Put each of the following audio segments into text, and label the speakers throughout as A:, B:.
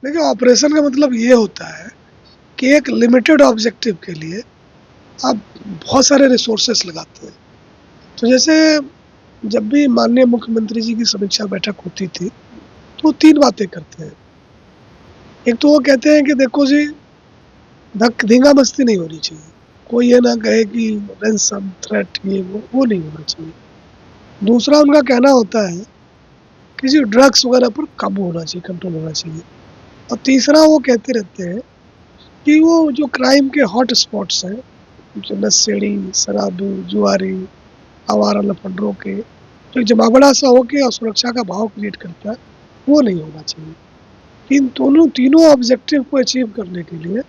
A: देखिए, ऑपरेशन का मतलब ये होता है कि एक लिमिटेड ऑब्जेक्टिव के लिए आप बहुत सारे रिसोर्सेस लगाते हैं। तो जैसे जब भी माननीय मुख्यमंत्री जी की समीक्षा बैठक होती थी, तो वो 3 बातें करते हैं। एक तो वो कहते हैं कि देखो जी, धींगा-मस्ती नहीं होनी चाहिए। कोई ये ना कहे कि रैनसम, थ्रेट ये वो नहीं होना चाहिए। दूसरा उनका कहना होता है कि जी ड्रग्स वगैरह पर काबू होना चाहिए, कंट्रोल होना चाहिए। और तीसरा वो कहते रहते हैं कि वो जो क्राइम के हॉट स्पॉट्स हैं, जो नशेड़ी, शराबी, जुआरी, आवारा लफंडरों के जो जमावड़ा सा होके और सुरक्षा का भाव क्रिएट करता है, वो नहीं होना चाहिए। इन तीनों ऑब्जेक्टिव को अचीव करने के लिए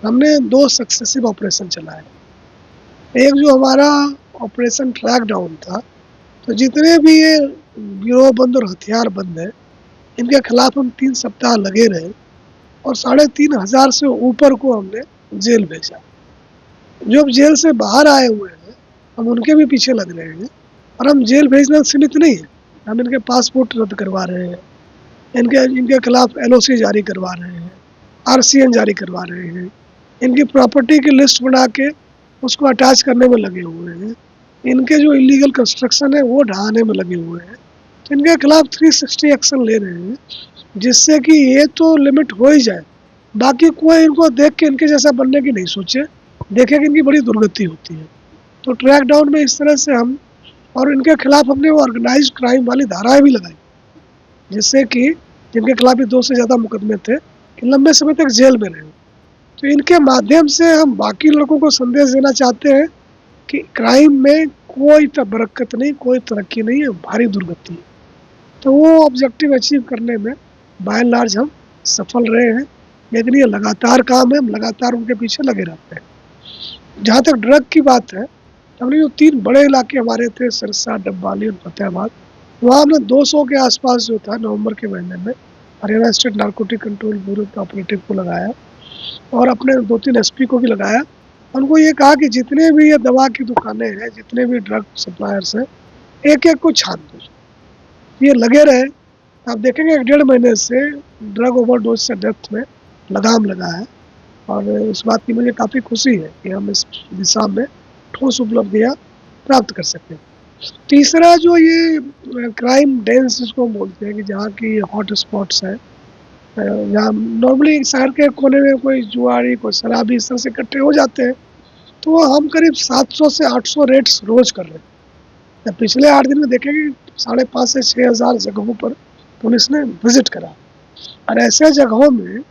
A: हमने 2 सक्सेसिव ऑपरेशन चलाए। एक जो हमारा ऑपरेशन ट्रैक डाउन था, तो जितने भी ये गिरोहबंद और हथियारबंद हैं, इनके खिलाफ हम 3 सप्ताह लगे रहे और 3,500 से ऊपर को हमने जेल भेजा। जो अब जेल से बाहर आए हुए हैं, हम उनके भी पीछे लग रहे हैं और हम जेल भेजना सीमित नहीं है। हम इनके पासपोर्ट रद्द करवा रहे हैं, इनके इनके खिलाफ एलओसी जारी करवा रहे हैं, आरसीएन जारी करवा रहे हैं, इनकी प्रॉपर्टी की लिस्ट बना के उसको अटैच करने में लगे हुए हैं, इनके जो इलीगल कंस्ट्रक्शन है वो ढहाने में लगे हुए हैं। तो इनके खिलाफ 360 एक्शन ले रहे हैं, जिससे कि ये तो लिमिट हो ही जाए, बाकी कोई इनको देख के इनके जैसा बनने की नहीं सोचे, देखे कि इनकी बड़ी दुर्गति होती है। तो ट्रैक डाउन में इस तरह से हम और इनके खिलाफ हमने वो ऑर्गेनाइज्ड क्राइम वाली धाराएं भी लगाई, जिससे कि जिनके खिलाफ भी 2 से ज़्यादा मुकदमे थे कि लंबे समय तक जेल में रहे। तो इनके माध्यम से हम बाकी लड़कों को संदेश देना चाहते हैं कि क्राइम में कोई बरकत नहीं, कोई तरक्की नहीं है, भारी दुर्गति है। तो वो ऑब्जेक्टिव अचीव करने में बाय एंड लार्ज हम सफल रहे हैं, लेकिन ये लगातार काम है, हम लगातार उनके पीछे लगे रहते हैं। जहाँ तक ड्रग की बात है, हमने जो 3 बड़े इलाके हमारे थे, सिरसा, डब्बाली और फतेहाबाद, वहाँ हमने 200 के आसपास जो था नवंबर के महीने में Haryana state narcotic control bureau के ऑपरेटिव को लगाया और अपने 2-3 एसपी को भी लगाया। उनको ये कहा कि जितने भी ये दवा की दुकानें हैं, जितने भी ड्रग सप्लायर्स हैं, एक-एक को छान दो। ये लगे रहे, आप देखेंगे 1 डेढ़ महीने से ड्रग ओवरडोज से डेथ में लगाम लगा है और इस बात की मुझे काफ़ी खुशी है कि हम इस दिशा में ठोस उपलब्धियाँ प्राप्त कर सकें। तीसरा जो ये क्राइम डेंस जिसको बोलते हैं कि जहाँ की हॉट स्पॉट्स हैं, जहाँ नॉर्मली शहर के कोने में कोई जुआरी, कोई शराबी इस तरह से इकट्ठे हो जाते हैं, तो हम करीब 700 से 800 रेड्स रोज़ कर रहे हैं। पिछले 8 दिन में देखेंगे 5,500 से 6,000 जगहों पर पुलिस ने विजिट करा और ऐसे जगहों में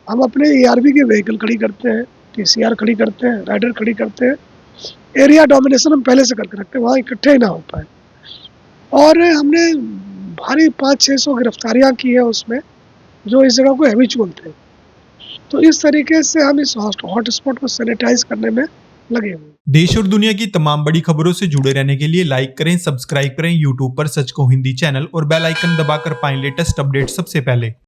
A: हम अपने ईआरबी की व्हीकल खड़ी करते हैं, पीसीआर खड़ी करते हैं, राइडर खड़ी करते हैं। एरिया डोमिनेशन हम पहले से करके रखते हैं, वहाँ इकट्ठे ही ना हो पाए। और हमने भारी 500-600 गिरफ्तारियाँ की है उसमें, जो इस जगह को हैबिचुअल थे। तो इस तरीके से हम इस हॉट स्पॉट को सैनिटाइज करने में लगे हुए हैं।
B: देश और दुनिया की तमाम बड़ी खबरों से जुड़े रहने के लिए लाइक करें, सब्सक्राइब करें यूट्यूब पर सच को हिंदी चैनल और बेल आइकन दबाकर पाएं लेटेस्ट अपडेट सबसे पहले।